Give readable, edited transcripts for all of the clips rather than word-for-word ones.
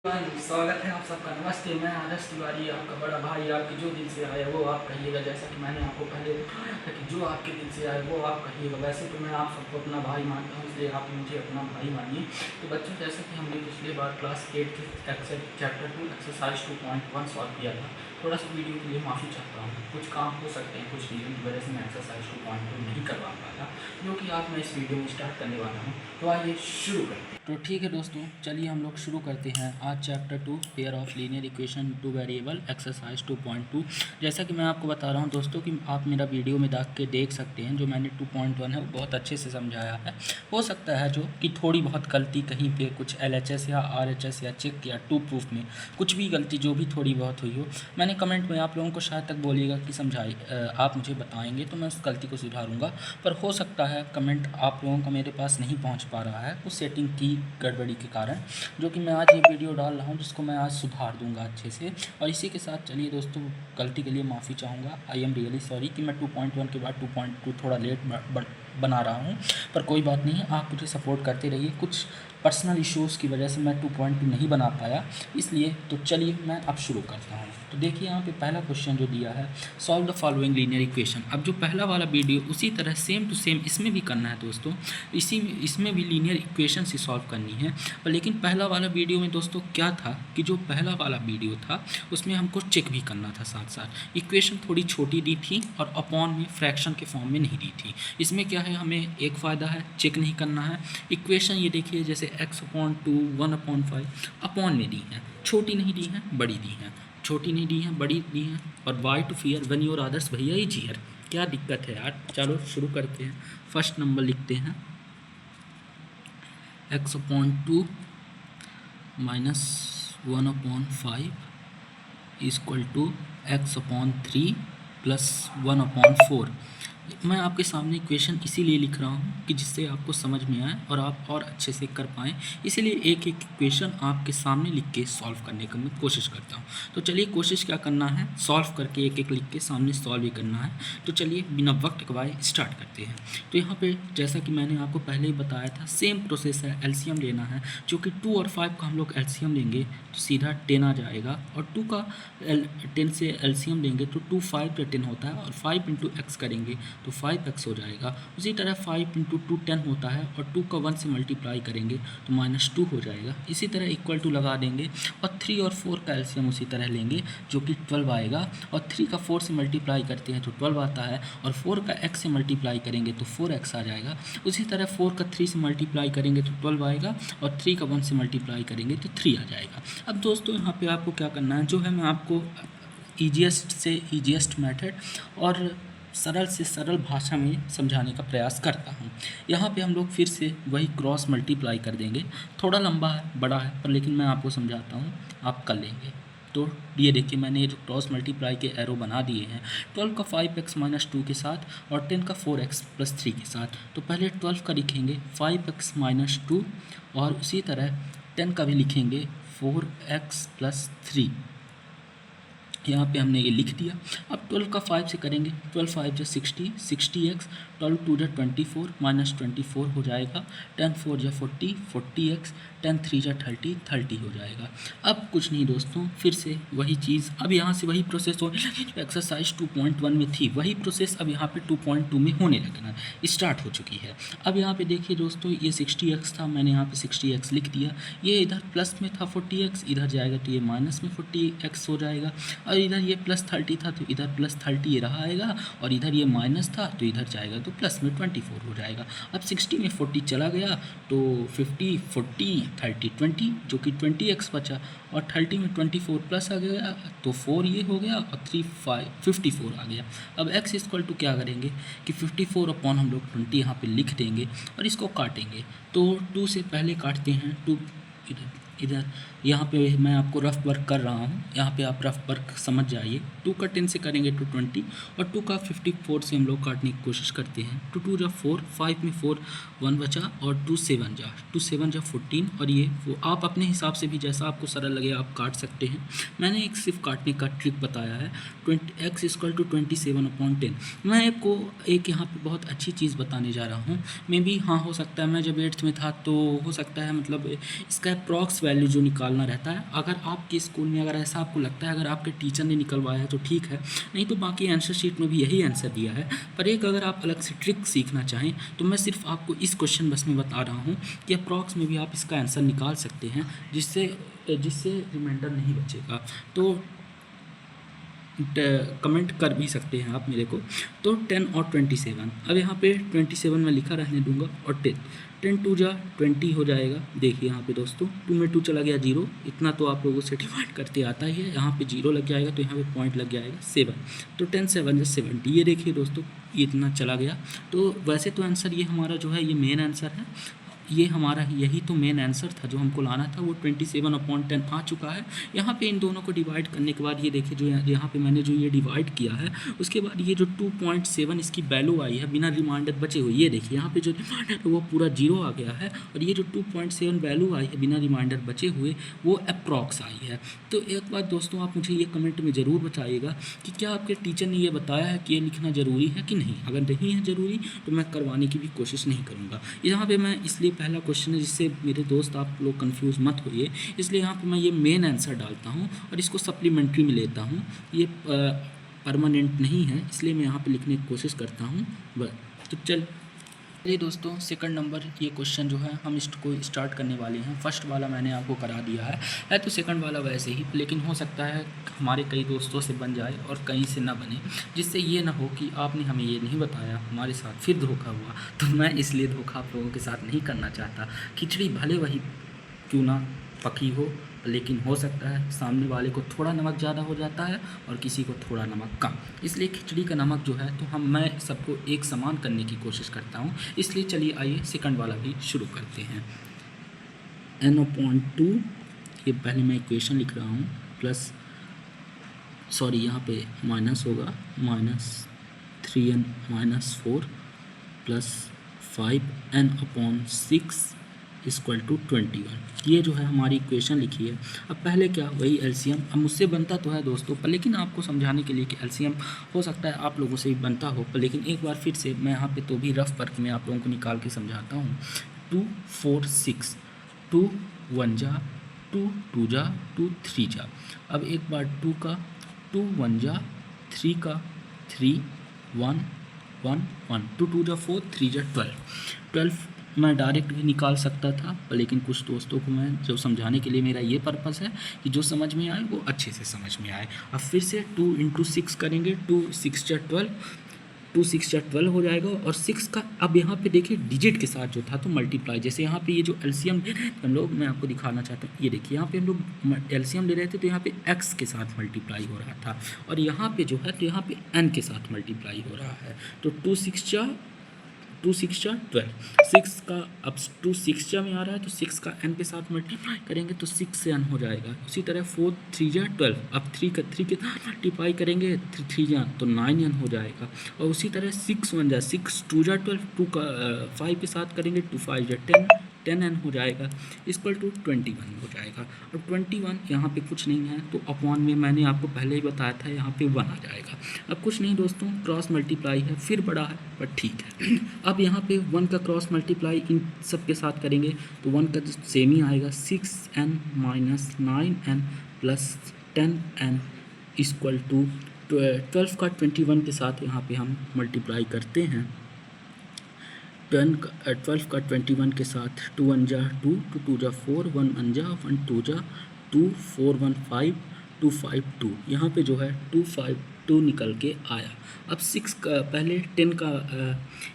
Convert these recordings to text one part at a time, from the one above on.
स्वागत है आप सबका। नमस्ते, मैं आदर्श तिवारी, आपका बड़ा भाई। आपके जो दिल से आया वो आप कहिएगा, जैसा कि मैंने आपको पहले बताया था कि जो आपके दिल से आए वो आप कहिएगा। वैसे तो मैं आप सबको अपना भाई मानता हूँ, इसलिए आप मुझे अपना भाई मानिए। तो बच्चों, जैसा कि हमने पिछले बार क्लास 8 के चैप्टर 2 एक्सरसाइज 2.1 सॉल्व किया था, थोड़ा सा वीडियो के लिए माफ़ी चाहता हूँ। कुछ काम हो सकते हैं, कुछ रीज़न की वजह से मैं एक्सरसाइज 2.2 नहीं करवा पाया, जो कि आज मैं इस वीडियो में स्टार्ट करने वाला हूँ। तो आइए शुरू करते हैं। तो ठीक है दोस्तों, चलिए हम लोग शुरू करते हैं आज chapter 2 pair of linear equation two variable exercise 2.2। जैसा कि मैं आपको बता रहा हूं दोस्तों कि आप मेरा वीडियो में देख सकते हैं, जो मैंने 2.1 है वो बहुत अच्छे से समझाया है। हो सकता है जो कि थोड़ी बहुत गलती कहीं पे कुछ LHS या RHS या चेक या टू प्रूफ में कुछ भी गलती जो भी थोड़ी बहुत हुई हो, मैंने कमेंट में आप लोगों को शायद तक बोलिएगा कि आप मुझे बताएंगे तो मैं उस गलती को सुधारूँगा। पर हो सकता है कमेंट आप लोगों का मेरे पास नहीं पहुँच पा रहा है कुछ सेटिंग की गड़बड़ी के कारण, जो कि मैं आज ये वीडियो डाल रहा हूँ, जिसको मैं आज सुधार दूंगा अच्छे से। और इसी के साथ चलिए दोस्तों, गलती के लिए माफ़ी चाहूँगा। आई एम रियली सॉरी कि मैं 2.1 के बाद 2.2 थोड़ा लेट बना रहा हूँ, पर कोई बात नहीं, आप मुझे सपोर्ट करते रहिए। कुछ पर्सनल इश्यूज़ की वजह से मैं 2.2 नहीं बना पाया, इसलिए। तो चलिए मैं अब शुरू करता हूँ। तो देखिए यहाँ पे पहला क्वेश्चन जो दिया है, solve the following linear equation. अब जो पहला वाला वीडियो उसी तरह सेम टू सेम इसमें भी करना है दोस्तों, इसमें भी लीनियर इक्वेशन से सॉल्व करनी है। पर लेकिन पहला वाला वीडियो में दोस्तों क्या था कि जो पहला वाला वीडियो था उसमें हमको चेक भी करना था साथ साथ। इक्वेशन थोड़ी छोटी दी थी और अपॉन में फ्रैक्शन के फॉर्म में नहीं दी थी। इसमें क्या है, हमें एक फ़ायदा है, चेक नहीं करना है। इक्वेशन ये देखिए, जैसे x/2 1/5 अपॉन में दी है, छोटी नहीं दी है बड़ी दी है, छोटी नहीं दी है बड़ी दी है। और वाई टू फियर वन योर आदर्श भैया ही जियर, क्या दिक्कत है यार। चलो शुरू करते हैं। फर्स्ट नंबर लिखते हैं x/2 -1/5 इक्वल टू x/3 + 1/4। मैं आपके सामने इक्वेशन इसीलिए लिख रहा हूँ कि जिससे आपको समझ में आए और आप और अच्छे से कर पाएँ, इसीलिए एक एक इक्वेशन आपके सामने लिख के सॉल्व करने का मैं कोशिश करता हूँ। तो चलिए कोशिश क्या करना है, सॉल्व करके एक एक लिख के सामने सॉल्व ही करना है। तो चलिए बिना वक्त गवाए स्टार्ट करते हैं। तो यहाँ पे जैसा कि मैंने आपको पहले ही बताया था, सेम प्रोसेस है, एलसीएम लेना है। जो कि 2 और 5 का हम लोग एलसीएम लेंगे तो सीधा 10 आ जाएगा, और 2 का 10 से एलसीएम लेंगे तो 2 5 का 10 होता है, और 5 × x करेंगे तो 5x हो जाएगा। उसी तरह 5 × 2 10 होता है, और 2 का 1 से मल्टीप्लाई करेंगे तो -2 हो जाएगा। इसी तरह इक्वल टू लगा देंगे, और 3 और 4 का एलसीएम उसी तरह लेंगे जो कि 12 आएगा, और 3 का 4 से मल्टीप्लाई करते हैं तो 12 आता है, और 4 का x से मल्टीप्लाई करेंगे तो 4x आ जाएगा। उसी तरह 4 का 3 से मल्टीप्लाई करेंगे तो 12 आएगा, और 3 का 1 से मल्टीप्लाई करेंगे तो 3 आ जाएगा। अब दोस्तों यहाँ पे आपको क्या करना है, जो है मैं आपको ईजीएस्ट से ईजीएस्ट मेथड और सरल से सरल भाषा में समझाने का प्रयास करता हूँ। यहाँ पे हम लोग फिर से वही क्रॉस मल्टीप्लाई कर देंगे। थोड़ा लंबा है, बड़ा है, पर लेकिन मैं आपको समझाता हूँ, आप कर लेंगे। तो ये देखिए, मैंने ये जो क्रॉस मल्टीप्लाई के एरो बना दिए हैं, 12 का 5x - 2 के साथ और 10 का 4x + 3 के साथ। तो पहले 12 का लिखेंगे 5x - 2, और उसी तरह 10 का भी लिखेंगे 4x + 3। यहाँ पे हमने ये लिख दिया। अब 12 का 5 से करेंगे, 12 5 = 60, 60x, 12 2 = 24, -24 हो जाएगा, 10 4 = 40, 40x, 10 3 = 30, 30 हो जाएगा। अब कुछ नहीं दोस्तों, फिर से वही चीज़, अब यहाँ से वही प्रोसेस होने लगी जो एक्सरसाइज 2.1 में थी, वही प्रोसेस अब यहाँ पे 2.2 में होने लगना स्टार्ट हो चुकी है। अब यहाँ पे देखिए दोस्तों, ये 60x था, मैंने यहाँ पे 60x लिख दिया। ये इधर प्लस में था 40x, इधर जाएगा तो ये माइनस में 40x हो जाएगा, और इधर ये +30 था तो इधर +30 ये रहा आएगा, और इधर ये माइनस था तो इधर जाएगा तो प्लस में 24 हो जाएगा। अब 60 में 40 चला गया तो 50 40 30 20, जो कि 20x बचा, और 30 में 24 प्लस आ गया तो 4 ये हो गया, और 3 5 54 आ गया। अब x = क्या करेंगे कि 54 अपॉन हम लोग 20 यहाँ पे लिख देंगे, और इसको काटेंगे। तो 2 से पहले काटते हैं, 2 इधर यहाँ पे मैं आपको रफ वर्क कर रहा हूँ, यहाँ पे आप रफ वर्क समझ जाइए। 2 का 10 से करेंगे तो 20, और 2 का 54 से हम लोग काटने की कोशिश करते हैं। 2 2 = 4, 5 में 4 1 बचा, और 2 7 = 14, और ये वो आप अपने हिसाब से भी जैसा आपको सरल लगे आप काट सकते हैं। मैंने एक सिर्फ काटने का ट्रिक बताया है। x = 27/10। मैं आपको एक यहाँ पे बहुत अच्छी चीज़ बताने जा रहा हूँ। मे बी हाँ, हो सकता है मैं जब 8th में था तो हो सकता है, मतलब इसका अप्रॉक्स वैल्यू जो निकालना रहता है। अगर आपके स्कूल में अगर ऐसा आपको लगता है, अगर आपके टीचर ने निकलवाया है तो ठीक है, नहीं तो बाकी आंसर शीट में भी यही आंसर दिया है। पर एक अगर आप अलग से ट्रिक सीखना चाहें तो मैं सिर्फ आपको इस क्वेश्चन बस में बता रहा हूँ कि अप्रॉक्स में भी आप इसका आंसर निकाल सकते हैं, जिससे रिमाइंडर नहीं बचेगा। तो कमेंट कर भी सकते हैं आप मेरे को। तो 10 और 27, अब यहाँ पे 27 में लिखा रहने दूंगा और 10 2 जा 20 हो जाएगा। देखिए यहाँ पे दोस्तों 2 में 2 चला गया 0, इतना तो आप लोगों से डिवाइड करते आता ही है। यहाँ पे 0 लग जाएगा तो यहाँ पे पॉइंट लग जाएगा 7, तो 10 7 70। ये देखिए दोस्तों ये इतना चला गया। तो वैसे तो आंसर ये हमारा जो है ये मेन आंसर है, ये हमारा यही तो मेन आंसर था जो हमको लाना था, वो 27/10 आ चुका है। यहाँ पे इन दोनों को डिवाइड करने के बाद ये देखिए जो यहाँ पे मैंने जो ये डिवाइड किया है, उसके बाद ये जो 2.7 इसकी वैल्यू आई है बिना रिमाइंडर बचे हुए, ये देखिए यहाँ पे जो रिमाइंडर है वो पूरा 0 आ गया है, और ये जो 2.7 वैल्यू आई है बिना रिमाइंडर बचे हुए वो अप्रॉक्स आई है। तो एक बात दोस्तों आप मुझे ये कमेंट में ज़रूर बताइएगा कि क्या आपके टीचर ने ये बताया है कि ये लिखना ज़रूरी है कि नहीं। अगर नहीं है ज़रूरी तो मैं करवाने की भी कोशिश नहीं करूँगा। यहाँ पर मैं इसलिए पहला क्वेश्चन है जिससे मेरे दोस्त आप लोग कंफ्यूज मत होइए, इसलिए यहाँ पे मैं ये मेन आंसर डालता हूँ और इसको सप्लीमेंट्री में लेता हूँ। ये परमानेंट नहीं है, इसलिए मैं यहाँ पे लिखने की कोशिश करता हूँ बस। तो चलिए दोस्तों सेकंड नंबर ये क्वेश्चन जो है हम इसको स्टार्ट करने वाले हैं। फर्स्ट वाला मैंने आपको करा दिया है तो सेकंड वाला वैसे ही, लेकिन हो सकता है हमारे कई दोस्तों से बन जाए और कहीं से ना बने, जिससे ये ना हो कि आपने हमें ये नहीं बताया, हमारे साथ फिर धोखा हुआ। तो मैं इसलिए धोखा आप लोगों के साथ नहीं करना चाहता। खिचड़ी भले वही क्यों ना पकी हो, लेकिन हो सकता है सामने वाले को थोड़ा नमक ज़्यादा हो जाता है और किसी को थोड़ा नमक कम, इसलिए खिचड़ी का नमक जो है तो मैं सबको एक समान करने की कोशिश करता हूँ। इसलिए चलिए आइए सेकंड वाला भी शुरू करते हैं। n/2 ये पहले मैं इक्वेशन लिख रहा हूँ, प्लस सॉरी यहाँ पे माइनस होगा, -3n - 4 plus 5n/6 equal to 21। ये जो है हमारी इक्वेशन लिखी है। अब पहले क्या वही एलसीएम, अब मुझसे बनता तो है दोस्तों पर, लेकिन आपको समझाने के लिए कि एलसीएम हो सकता है आप लोगों से भी बनता हो पर, लेकिन एक बार फिर से मैं यहाँ पे तो भी रफ वर्क में आप लोगों को निकाल के समझाता हूँ। 2 4 6, 2 1 जा, 2 2 जा, 2 3 जा। अब एक बार 2 का 2 1 जा, 3 का 3 1 1 1, 2 2 जा 4, 3 जा 12 मैं डायरेक्ट भी निकाल सकता था, लेकिन कुछ दोस्तों को मैं जो समझाने के लिए मेरा ये पर्पस है कि जो समझ में आए वो अच्छे से समझ में आए। अब फिर से 2 × 6 करेंगे, 2 6 जा 12, 2 6 जा 12 हो जाएगा। और 6 का अब यहाँ पे देखिए डिजिट के साथ जो था तो मल्टीप्लाई, जैसे यहाँ पे ये जो एलसीएम हम लोग, मैं आपको दिखाना चाहता हूँ, ये देखिए यहाँ पे हम लोग एलसीएम ले रहे थे तो यहाँ पे x के साथ मल्टीप्लाई हो रहा था, और यहाँ पे जो है तो यहाँ पे n के साथ मल्टीप्लाई हो रहा है। तो 2 6 जा 12, 6 का अब 2 6 जा में आ रहा है तो 6 का n के साथ मल्टीप्लाई करेंगे तो 6 से n हो जाएगा। उसी तरह 4 3 जा 12, अब 3 का 3 के साथ मल्टीप्लाई करेंगे 3 जा तो 9n हो जाएगा। और उसी तरह 6 1 जा 6, 2 जा 12, 2 का 5 के साथ करेंगे 2 5 जा 10n हो जाएगा, इक्वल टू 21 हो जाएगा। और 21 यहाँ पे कुछ नहीं है तो अपॉन में मैंने आपको पहले ही बताया था यहाँ पे 1 आ जाएगा। अब कुछ नहीं दोस्तों, क्रॉस मल्टीप्लाई है, फिर बड़ा है पर ठीक है। अब यहाँ पे 1 का क्रॉस मल्टीप्लाई इन सब के साथ करेंगे तो 1 का सेम ही आएगा, 6n - 9n plus 10n equal to 12 का 21 के साथ यहाँ पे हम मल्टीप्लाई करते हैं। 12 का 21 के साथ 2 1 जा 2, 2 2 जा 4, 1 1 जा 1, 2 जा 2, 4 1 5, 2 5 2, यहाँ पे जो है 2 5 2 निकल के आया। अब 6 का पहले 10 का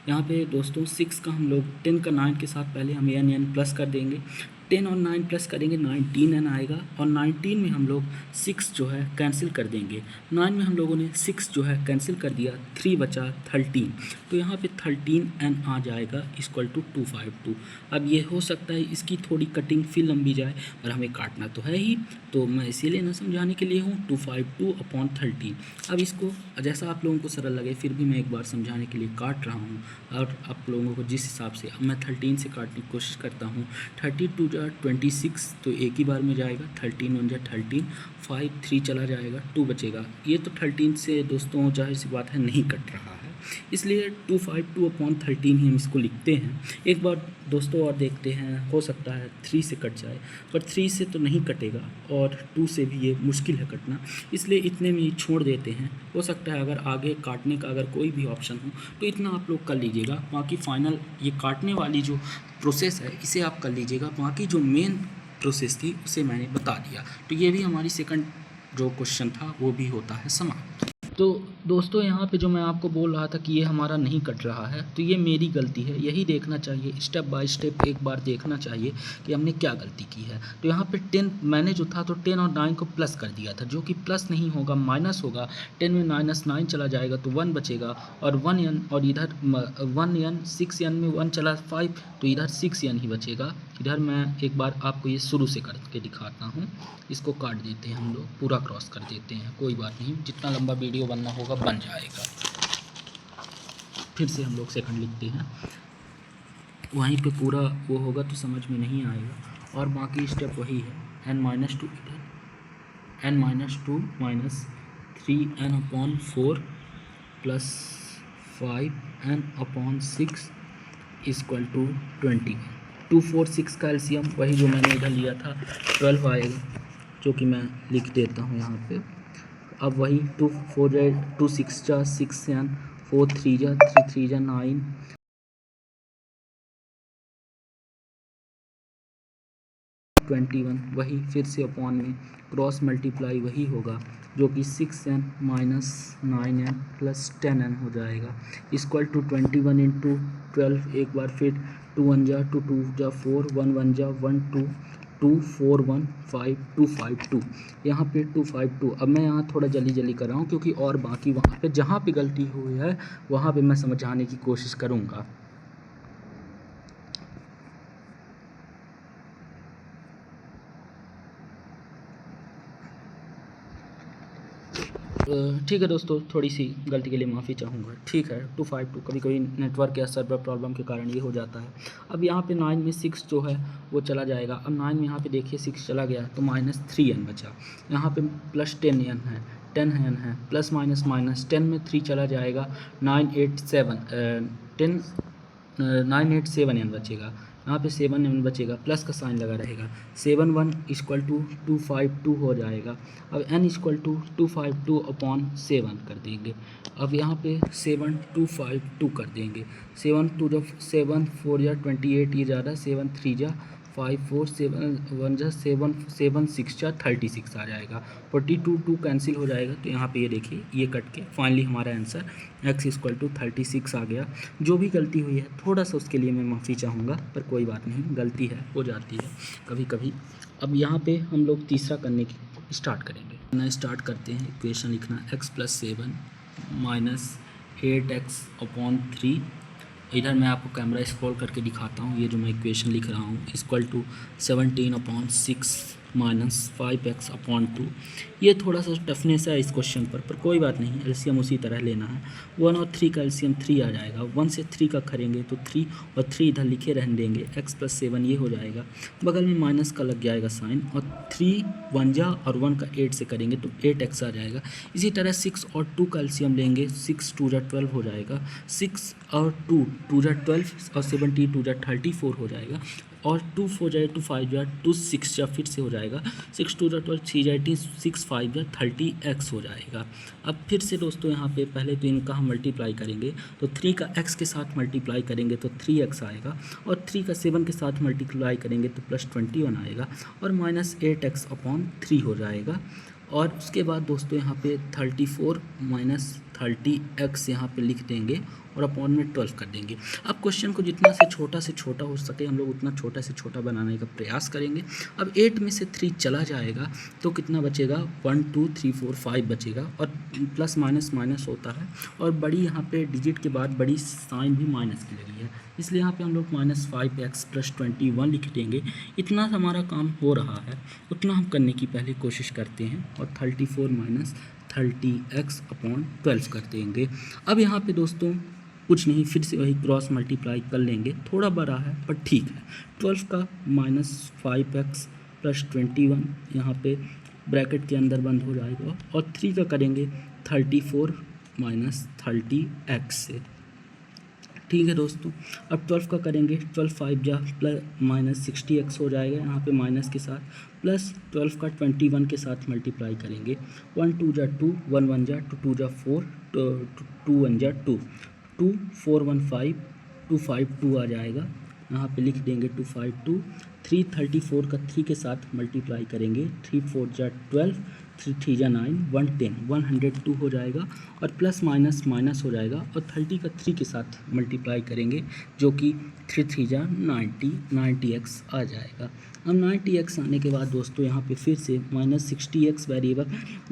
यहाँ पे दोस्तों 6 का हम लोग 10 का 9 के साथ पहले हम n प्लस कर देंगे, 10 और 9 प्लस करेंगे 19n आएगा। और 19 में हम लोग 6 जो है कैंसिल कर देंगे, 9 में हम लोगों ने 6 जो है कैंसिल कर दिया, 3 बचा 13, तो यहाँ पे 13n आ जाएगा इक्वल टू 252। अब ये हो सकता है इसकी थोड़ी कटिंग फिर लंबी जाए पर हमें काटना तो है ही, तो मैं इसीलिए ना समझाने के लिए हूँ 252/13। अब इसको जैसा आप लोगों को सरल लगे फिर भी मैं एक बार समझाने के लिए काट रहा हूँ, और आप लोगों को जिस हिसाब से अब मैं 13 से काटने की कोशिश करता हूँ। 32 जा 26 तो एक ही बार में जाएगा, 13 1 जा 13, 5 3 चला जाएगा, 2 बचेगा। ये तो 13 से दोस्तों जाहिर सी बात है नहीं कट रहा है, इसलिए 252/13 ही हम इसको लिखते हैं। एक बार दोस्तों और देखते हैं, हो सकता है 3 से कट जाए, पर 3 से तो नहीं कटेगा और 2 से भी ये मुश्किल है कटना, इसलिए इतने में ही छोड़ देते हैं। हो सकता है अगर आगे काटने का अगर कोई भी ऑप्शन हो तो इतना आप लोग कर लीजिएगा, बाकी फाइनल ये काटने वाली जो प्रोसेस है इसे आप कर लीजिएगा। बाकी जो मेन प्रोसेस थी उसे मैंने बता दिया। तो ये भी हमारी सेकंड जो क्वेश्चन था वो भी होता है समाप्त। तो दोस्तों यहाँ पे जो मैं आपको बोल रहा था कि ये हमारा नहीं कट रहा है, तो ये मेरी गलती है। यही देखना चाहिए, स्टेप बाय स्टेप एक बार देखना चाहिए कि हमने क्या गलती की है। तो यहाँ पे 10 मैंने जो था तो 10 और 9 को प्लस कर दिया था, जो कि प्लस नहीं होगा, माइनस होगा। 10 में -9 चला जाएगा तो 1 बचेगा, और 1n और इधर 1n 6n में 1 चला 5, तो इधर 6n ही बचेगा। इधर मैं एक बार आपको ये शुरू से करके दिखाता हूँ। इसको काट देते हैं हम लोग, पूरा क्रॉस कर देते हैं, कोई बात नहीं, जितना लंबा वीडियो बनना होगा बन जाएगा। फिर से हम लोग सेकंड लिखते हैं, वहीं पे पूरा वो होगा तो समझ में नहीं आएगा, और बाकी स्टेप वही है। n-2 इधर n-2 -3n/4 plus 5n/6 equal to 20। 2 4 6 का एलसीएम वही जो मैंने इधर लिया था 12 आएगा, जो कि मैं लिख देता हूँ यहाँ पे। अब वही 2 4 2 6 जा 6n 4 3 जा 3 3 जा 9 21, वही फिर से अपॉन में क्रॉस मल्टीप्लाई वही होगा, जो कि 6n - 9n प्लस 10n हो जाएगा, इक्वल टू 21 × 12। एक बार फिर 2 1 जा 2 2 जा 4 1 1 जा 1 2 2 4 1 5 2 5 2, यहाँ पे 2 5 2। अब मैं यहाँ थोड़ा जल्दी कर रहा हूँ क्योंकि और बाकी वहाँ पे जहाँ पे गलती हुई है वहाँ पे मैं समझाने की कोशिश करूँगा। ठीक है दोस्तों, थोड़ी सी गलती के लिए माफ़ी चाहूँगा। ठीक है, 252 कभी कभी नेटवर्क या सर्वर प्रॉब्लम के कारण ये हो जाता है। अब यहाँ पे 9 में 6 जो है वो चला जाएगा। अब 9 में यहाँ पे देखिए 6 चला गया तो -3n बचा, यहाँ पे प्लस 10n है, 10n है, प्लस माइनस माइनस 10 में 3 चला जाएगा, 987n बचेगा, यहाँ पे 7n बचेगा, प्लस का साइन लगा रहेगा, 7 1 इक्वल टू 252 हो जाएगा। अब n इक्वल टू 252/7 कर देंगे। अब यहाँ पे 7 252 कर देंगे, 7 2 7 4 या 28, ये ज़्यादा 7 3 जा 5 4 7 1 जा 7 7 6 जा 36 आ जाएगा, 42 2 कैंसिल हो जाएगा। तो यहाँ पे ये देखिए ये कट के फाइनली हमारा आंसर x इक्वल टू 36 आ गया। जो भी गलती हुई है थोड़ा सा उसके लिए मैं माफ़ी चाहूँगा, पर कोई बात नहीं, गलती है, हो जाती है कभी कभी। अब यहाँ पे हम लोग तीसरा करने की स्टार्ट करेंगे। ना स्टार्ट करते हैं इक्वेशन लिखना, x + 7 - 8x/3। इधर मैं आपको कैमरा स्क्रॉल करके दिखाता हूँ, ये जो मैं इक्वेशन लिख रहा हूँ इक्वल टू 17/6 - 5x/2। ये थोड़ा सा टफनेस है इस क्वेश्चन पर कोई बात नहीं, एलसीएम उसी तरह लेना है। 1 और 3 का एलसीएम 3 आ जाएगा, 1 से 3 का करेंगे तो 3 और 3 इधर लिखे रहने देंगे, x + 7 ये हो जाएगा, बगल में माइनस का लग जाएगा साइन, और 3 1 जा और 1 का 8 से करेंगे तो 8x आ जाएगा। इसी तरह 6 और 2 का एलसीएम लेंगे, 6 2 जा 12 हो जाएगा, 6 और 2 2 जा 12 और 70 2 जा 34 हो जाएगा, और 2 4 जाए 2 5 जा 2 6 जा फिर से हो जाएगा, 6 2 जा 12 3 जा 18 6 5 जा 30x हो जाएगा। अब फिर से दोस्तों यहाँ पे पहले तो इनका हम मल्टीप्लाई करेंगे, तो 3 का x के साथ मल्टीप्लाई करेंगे तो 3x आएगा, और 3 का 7 के साथ मल्टीप्लाई करेंगे तो +21 आएगा, और -8x/3 हो जाएगा। और उसके बाद दोस्तों यहाँ पे 34 - 30x यहाँ पे लिख देंगे और अपॉन में 12 कर देंगे। अब क्वेश्चन को जितना से छोटा हो सके हम लोग उतना छोटा से छोटा बनाने का प्रयास करेंगे। अब 8 में से 3 चला जाएगा तो कितना बचेगा, 1 2 3 4 5 बचेगा, और प्लस माइनस माइनस होता है, और बड़ी यहाँ पे डिजिट के बाद बड़ी साइन भी माइनस की लगी है, इसलिए यहाँ पे हम लोग -5x + 21 लिख देंगे। इतना हमारा काम हो रहा है, उतना हम करने की पहले कोशिश करते हैं, और 34 - 30x/12 कर देंगे। अब यहाँ पे दोस्तों कुछ नहीं, फिर से वही क्रॉस मल्टीप्लाई कर लेंगे, थोड़ा बड़ा है पर ठीक है। 12 का -5x + 21 यहाँ पे ब्रैकेट के अंदर बंद हो जाएगा, और 3 का करेंगे 34 माइनस 30x से। ठीक है दोस्तों, अब 12 का करेंगे। 12 5 जा प्लस माइनस 60x हो जाएगा यहाँ पे माइनस के साथ, प्लस 12 का 21 के साथ मल्टीप्लाई करेंगे। 1 2 जा 2, 1 1 जा 2, 2 जा 4, 2 1 जा 2, 2 4 1 5, 2 5 2 आ जाएगा। यहाँ पे लिख देंगे 2 5 2। 3 34 का 3 के साथ मल्टीप्लाई करेंगे। 3 4 जा 12, 3 3 जा 9, 1 10, 102 हो जाएगा। और प्लस माइनस माइनस हो जाएगा और 30 का 3 के साथ मल्टीप्लाई करेंगे, जो कि 3 3 जा 90, 90x आ जाएगा। अब 90x आने के बाद दोस्तों यहाँ पे फिर से माइनस 60x वेरिएबल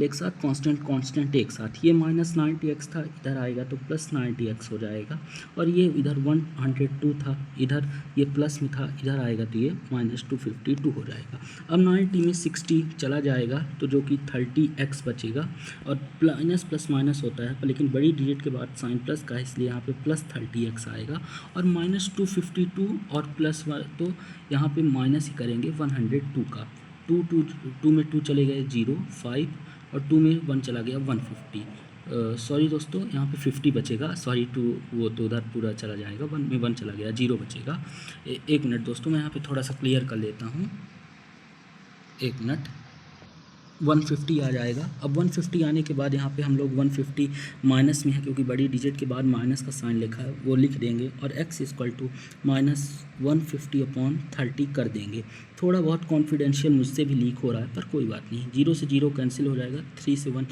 एक साथ, कांस्टेंट एक साथ। ये माइनस 90x था, इधर आएगा तो प्लस 90x हो जाएगा। और ये इधर 102 था, इधर ये प्लस में था, इधर आएगा तो ये माइनस 252 हो जाएगा। अब 90 में 60 चला जाएगा तो जो कि 30x बचेगा। और माइनस प्लस माइनस होता है, लेकिन बड़ी डिजिट के बाद साइन प्लस का है, इसलिए यहाँ पे प्लस 30x आएगा। और माइनस 252 और प्लस तो यहाँ पे माइनस ही करेंगे 102 का। 2 में 2 चले गए 0 5, और 2 में 1 चला गया 150। सॉरी दोस्तों, यहाँ पे 50 बचेगा, सॉरी 2 वो तो उधर पूरा चला जाएगा, 1 में 1 चला गया 0 बचेगा। एक मिनट दोस्तों, मैं यहाँ पे थोड़ा सा क्लियर कर लेता हूँ, एक मिनट। 150 आ जाएगा। अब 150 आने के बाद यहाँ पे हम लोग 150 माइनस में है, क्योंकि बड़ी डिजिट के बाद माइनस का साइन लिखा है, वो लिख देंगे। और x इक्वल टू माइनस 150/30 कर देंगे। थोड़ा बहुत कॉन्फिडेंशियल मुझसे भी लीक हो रहा है, पर कोई बात नहीं। 0 से 0 कैंसिल हो जाएगा, 3 से 1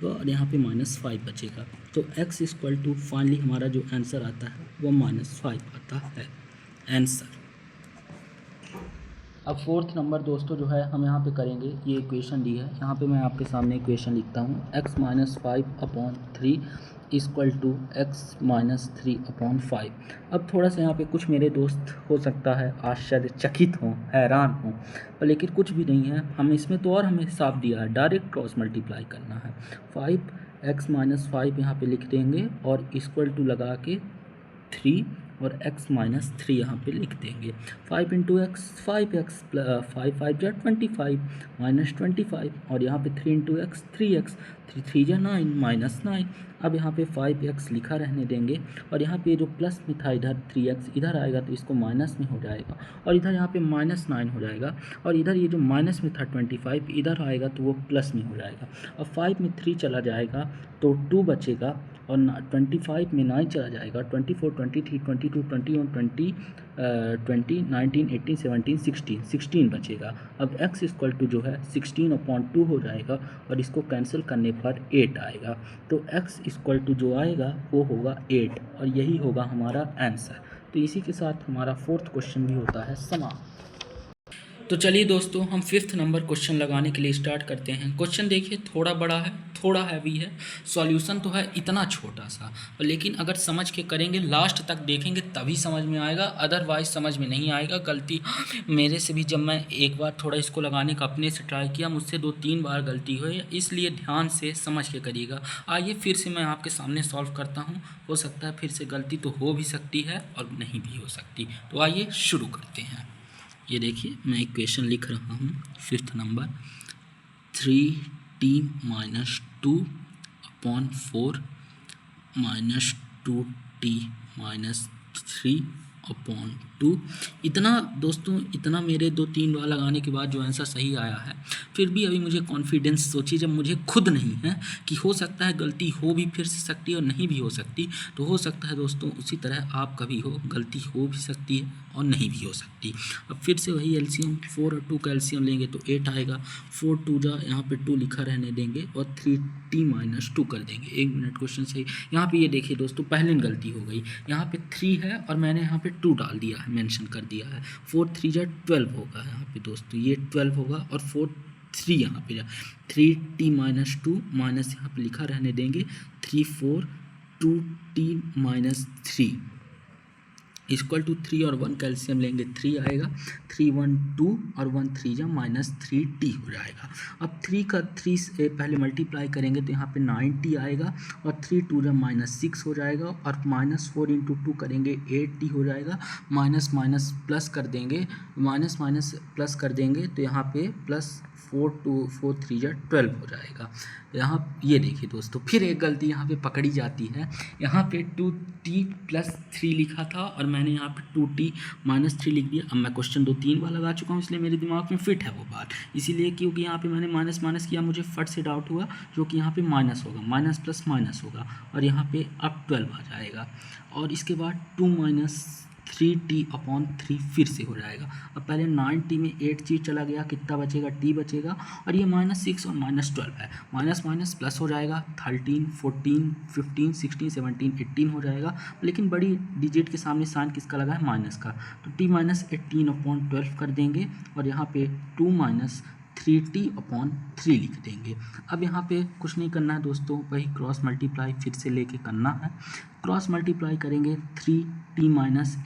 और यहाँ पे -5 बचेगा। तो x इक्वल टू फाइनली हमारा जो आंसर आता है वो -5 आता है आंसर। अब 4th नंबर दोस्तों जो है हम यहाँ पे करेंगे, ये इक्वेशन दी है, यहाँ पे मैं आपके सामने इक्वेशन लिखता हूँ। x - 5/3 equal to x - 3/5। अब थोड़ा सा यहाँ पे कुछ मेरे दोस्त हो सकता है आश्चर्यचकित हों, हैरान हों, पर लेकिन कुछ भी नहीं है। हम इसमें तो और हमें हिसाब दिया है, डायरेक्ट क्रॉस मल्टीप्लाई करना है। 5x - 5 यहाँ पे लिख देंगे और इक्वल टू लगा के 3 और x - 3 यहाँ पे लिख देंगे। 5 × x 5x, 5 5 जा 25 -25, और यहाँ पे 3 × x 3x, 3 3 जा 9 -9। अब यहाँ पे 5x लिखा रहने देंगे, और यहाँ पे जो प्लस में था इधर 3x, इधर आएगा तो इसको माइनस में हो जाएगा, और इधर यहाँ पे -9 हो जाएगा। और इधर ये जो माइनस में था 25, इधर आएगा तो वो प्लस में हो जाएगा। अब 5 में 3 चला जाएगा तो 2 बचेगा, और 25 में 9 चला जाएगा, 24 23 22 21 20 20 19 18 17 16 बचेगा। अब x इक्वल टू जो है 16/2 हो जाएगा, और इसको कैंसिल करने पर 8 आएगा। तो x इक्वल टू जो आएगा वो होगा 8, और यही होगा हमारा आंसर। तो इसी के साथ हमारा 4th क्वेश्चन भी होता है समाप्त। तो चलिए दोस्तों, हम 5th नंबर क्वेश्चन लगाने के लिए स्टार्ट करते हैं। क्वेश्चन देखिए, थोड़ा बड़ा है, थोड़ा हैवी है, सॉल्यूशन तो है इतना छोटा सा, लेकिन अगर समझ के करेंगे, लास्ट तक देखेंगे तभी समझ में आएगा, अदरवाइज समझ में नहीं आएगा। गलती मेरे से भी, जब मैं एक बार थोड़ा इसको लगाने का अपने से ट्राई किया, मुझसे 2-3 बार गलती हुई, इसलिए ध्यान से समझ के करिएगा। आइए फिर से मैं आपके सामने सॉल्व करता हूँ। हो सकता है फिर से गलती तो हो भी सकती है और नहीं भी हो सकती। तो आइए शुरू करते हैं। ये देखिए, मैं इक्वेशन लिख रहा हूँ 5th नंबर। 3t - 2/4 -2t - 3/2। इतना दोस्तों, इतना मेरे 2-3 बार लगाने के बाद जो आंसर सही आया है, फिर भी अभी मुझे कॉन्फिडेंस, सोचिए जब मुझे खुद नहीं है कि हो सकता है गलती हो भी फिर से सकती है और नहीं भी हो सकती, तो हो सकता है दोस्तों उसी तरह आप कभी हो, गलती हो भी सकती है और नहीं भी हो सकती। अब फिर से वही एलसीएम, 4 और 2 का एलसीएम लेंगे तो 8 आएगा। 4 2 जा, यहाँ पे 2 लिखा रहने देंगे और 3t - 2 कर देंगे। 1 मिनट, क्वेश्चन सही। यहाँ पे ये देखिए दोस्तों, पहले गलती हो गई, यहाँ पे 3 है और मैंने यहाँ पे 2 डाल दिया है, मेंशन कर दिया है। 4 3 जा 12 होगा यहाँ पे दोस्तों, ये 12 होगा, और 4 3 यहाँ पे 3t - 2 माइनस यहाँ पे लिखा रहने देंगे 3 4 2t - 3 इक्वल टू 3 और 1 कैल्शियम लेंगे 3 आएगा, 3 1 2 और 1 3 जा -3t हो जाएगा। अब 3 का 3 से पहले मल्टीप्लाई करेंगे तो यहाँ पे 9t आएगा और 3 2 जा -6 हो जाएगा और -4 × 2 करेंगे 8t हो जाएगा। माइनस माइनस प्लस कर देंगे, माइनस माइनस प्लस कर देंगे तो यहाँ पे +4 2 4 3 जा 12 हो जाएगा। यहाँ ये देखिए दोस्तों, फिर एक गलती यहाँ पे पकड़ी जाती है। यहाँ पे 2t + 3 लिखा था और मैंने यहाँ पे 2t - 3 लिख दिया। अब मैं क्वेश्चन 2-3 बार लगा चुका हूँ, इसलिए मेरे दिमाग में फिट है वो बात, इसीलिए क्योंकि यहाँ पे मैंने माइनस माइनस किया, मुझे फट से डाउट हुआ जो कि यहाँ पे माइनस होगा, माइनस प्लस माइनस होगा और यहाँ पे अब 12 आ जाएगा और इसके बाद 2 - 3t/3 फिर से हो जाएगा। अब पहले 9t में 8t चला गया, कितना बचेगा, t बचेगा और ये -6 और -12 है, माइनस माइनस प्लस हो जाएगा, 13 14 15 16 17 18 हो जाएगा। लेकिन बड़ी डिजिट के सामने साइन किसका लगा है, माइनस का, तो t - 18/12 कर देंगे और यहाँ पे 2 - 3t/3 लिख देंगे। अब यहाँ पे कुछ नहीं करना है दोस्तों, वही क्रॉस मल्टीप्लाई फिर से लेके करना है। क्रॉस मल्टीप्लाई करेंगे 3t -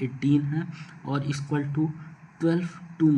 18 है और इक्वल टू 12 2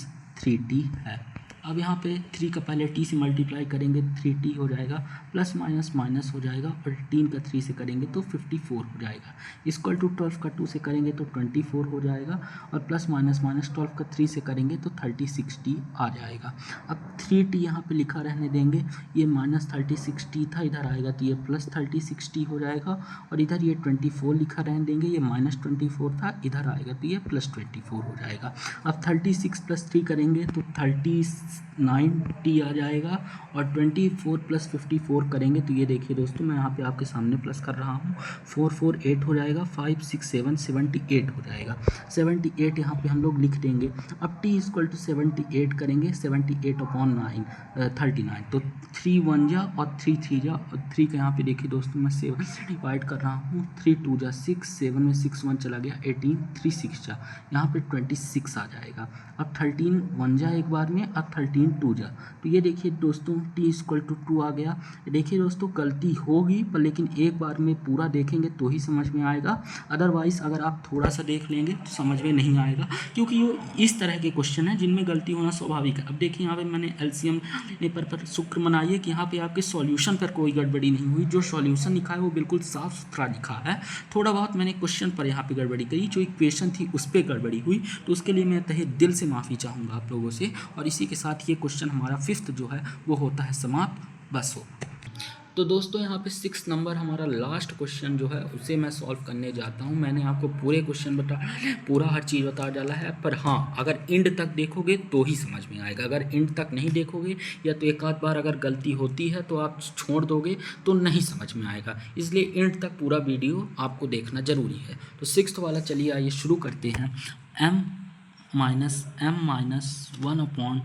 - 3t है। अब यहाँ पे 3 का पहले t से मल्टीप्लाई करेंगे 3t हो जाएगा, प्लस माइनस माइनस हो जाएगा और 18 का 3 से करेंगे तो 54 हो जाएगा। इक्वल टू 12 का 2 से करेंगे तो 24 हो जाएगा और प्लस माइनस माइनस 12 का 3 से करेंगे तो 36t आ जाएगा। अब 3t यहाँ पे लिखा रहने देंगे, ये -36t था, इधर आएगा तो ये +36t हो जाएगा और इधर ये 24 लिखा रहने देंगे, ये -24 था, इधर आएगा तो ये +24 हो जाएगा। अब 36 + 3 करेंगे तो 39t आ जाएगा और 24 + 54 करेंगे तो ये देखिए दोस्तों, मैं यहाँ पे आपके सामने प्लस कर रहा हूँ, 4 4 8 हो जाएगा, 5 6 7 78 हो जाएगा। 78 यहाँ पे हम लोग लिख देंगे। अब t = 78 करेंगे, 78/9 39, तो 3 1 जा और 3 3 जा और 3 का यहाँ पे देखिए दोस्तों मैं 7 से डिवाइड कर रहा हूँ, 3 2 जा 6, 7 में 6 1 चला गया 18, 3 6 जा, यहाँ पे 26 आ जाएगा। अब 13 1 जा एक बार में, अब 13 2 जा, तो ये देखिए दोस्तों t = 2 आ गया। देखिए दोस्तों गलती होगी पर लेकिन एक बार में पूरा देखेंगे तो ही समझ में आएगा, अदरवाइज़ अगर आप थोड़ा सा देख लेंगे तो समझ में नहीं आएगा, क्योंकि ये इस तरह के क्वेश्चन है जिनमें गलती होना स्वाभाविक है। अब देखिए यहाँ पे मैंने एलसीएम पर शुक्र मनाइए कि यहाँ पे आपके सॉल्यूशन पर कोई गड़बड़ी नहीं हुई, जो सॉल्यूशन लिखा है वो बिल्कुल साफ सुथरा लिखा है। थोड़ा बहुत मैंने क्वेश्चन पर यहाँ पे गड़बड़ी करी, जो इक्वेशन थी उस पर गड़बड़ी हुई, तो उसके लिए मैं तहे दिल से माफ़ी चाहूँगा आप लोगों से। और इसी के साथ ये क्वेश्चन हमारा 5th जो है वो होता है समाप्त। बस हो। तो दोस्तों यहाँ पे 6 नंबर हमारा लास्ट क्वेश्चन जो है उसे मैं सॉल्व करने जाता हूँ। मैंने आपको पूरे क्वेश्चन पूरा हर चीज़ बता डाला है, पर हाँ अगर एंड तक देखोगे तो ही समझ में आएगा। अगर एंड तक नहीं देखोगे या तो एक आध बार अगर गलती होती है तो आप छोड़ दोगे तो नहीं समझ में आएगा, इसलिए एंड तक पूरा वीडियो आपको देखना ज़रूरी है। तो 6th वाला चलिए आइए शुरू करते हैं। m - 1/2,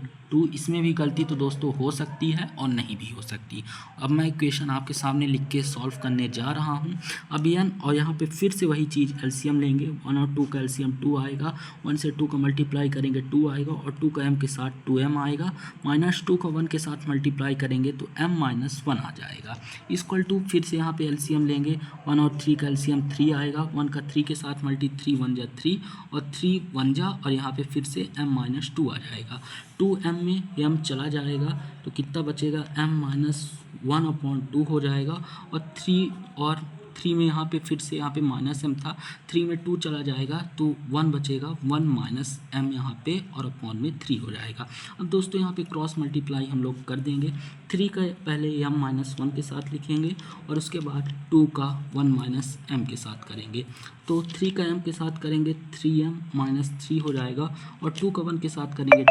इसमें भी गलती तो दोस्तों हो सकती है और नहीं भी हो सकती। अब मैं इक्वेशन आपके सामने लिख के सॉल्व करने जा रहा हूँ। अब n और यहाँ पे फिर से वही चीज़ एलसीएम लेंगे, 1 और 2 का एलसीएम 2 आएगा, 1 से 2 का मल्टीप्लाई करेंगे 2 आएगा और 2 का m के साथ 2m आएगा, -2 का 1 के साथ मल्टीप्लाई करेंगे तो m - 1 आ जाएगा। इक्वल टू फिर से यहाँ पे एलसीएम लेंगे, 1 और 3 का एलसीएम 3 आएगा, 1 का 3 के साथ 3 1 जा 3 और 3 1 जा और यहाँ पे फिर से m - 2 आ जाएगा। 2m में m चला जाएगा तो कितना बचेगा, m - 1/2 हो जाएगा और 3 में यहाँ पे फिर से यहाँ पे -m था, 3 में 2 चला जाएगा तो 1 बचेगा, 1 - m यहाँ पे और अपॉन में 3 हो जाएगा। अब दोस्तों यहाँ पे क्रॉस मल्टीप्लाई हम लोग कर देंगे, 3 का पहले m - 1 के साथ लिखेंगे और उसके बाद 2 का 1 - m के साथ करेंगे। तो 3 का m के साथ करेंगे 3m - 3 हो जाएगा और 2 का 1 के साथ करेंगे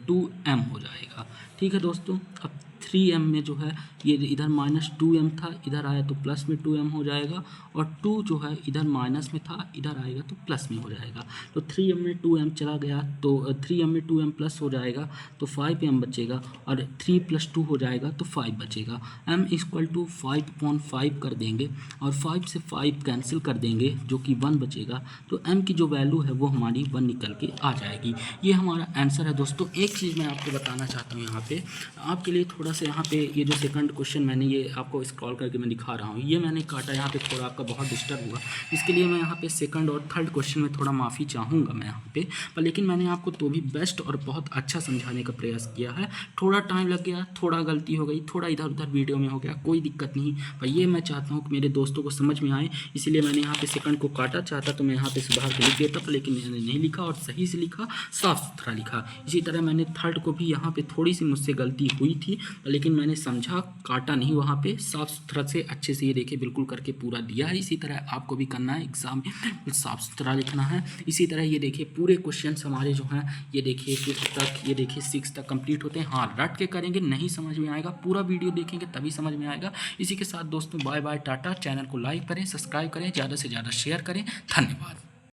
2m हो जाएगा। ठीक है दोस्तों, अब 3m में जो है ये इधर -2m था, इधर आया तो प्लस में 2m हो जाएगा और 2 जो है इधर माइनस में था, इधर आएगा तो प्लस में हो जाएगा। तो 3m में 2m चला गया तो 3m में 2m प्लस हो जाएगा तो 5m बचेगा और 3 + 2 हो जाएगा तो 5 बचेगा। m = 5/5 कर देंगे और 5 से 5 कैंसिल कर देंगे जो कि 1 बचेगा, तो m की जो वैल्यू है वो हमारी 1 निकल के आ जाएगी। ये हमारा आंसर है दोस्तों। एक चीज़ मैं आपको बताना चाहता हूँ यहाँ पे आपके लिए थोड़ा से यहाँ पे ये जो सेकंड क्वेश्चन मैंने ये आपको स्क्रॉल करके मैं दिखा रहा हूँ, ये मैंने काटा यहाँ पे थोड़ा आपका बहुत डिस्टर्ब हुआ, इसके लिए मैं यहाँ पे सेकंड और थर्ड क्वेश्चन में थोड़ा माफ़ी चाहूँगा मैं यहाँ पे, पर लेकिन मैंने आपको तो भी बेस्ट और बहुत अच्छा समझाने का प्रयास किया है। थोड़ा टाइम लग गया, थोड़ा गलती हो गई, थोड़ा इधर उधर वीडियो में हो गया, कोई दिक्कत नहीं, पर ये मैं चाहता हूँ कि मेरे दोस्तों को समझ में आए, इसीलिए मैंने यहाँ पे सेकंड को काटा। चाहता तो मैं यहाँ पे सुधार के लिख देता, पर लेकिन मैंने नहीं लिखा और सही से लिखा, साफ सुथरा लिखा। इसी तरह मैंने थर्ड को भी यहाँ पे थोड़ी सी मुझसे गलती हुई थी, लेकिन मैंने समझा, काटा नहीं, वहाँ पे साफ सुथरा से अच्छे से ये देखिए बिल्कुल करके पूरा दिया है। इसी तरह आपको भी करना है, एग्जाम में साफ सुथरा लिखना है। इसी तरह ये देखिए पूरे क्वेश्चन हमारे जो हैं ये देखिए 5th तक, ये देखिए 6 तक कंप्लीट होते हैं। हाँ, रट के करेंगे, नहीं समझ में आएगा, पूरा वीडियो देखेंगे तभी समझ में आएगा। इसी के साथ दोस्तों बाय बाय, टाटा। चैनल को लाइक करें, सब्सक्राइब करें, ज़्यादा से ज़्यादा शेयर करें। धन्यवाद।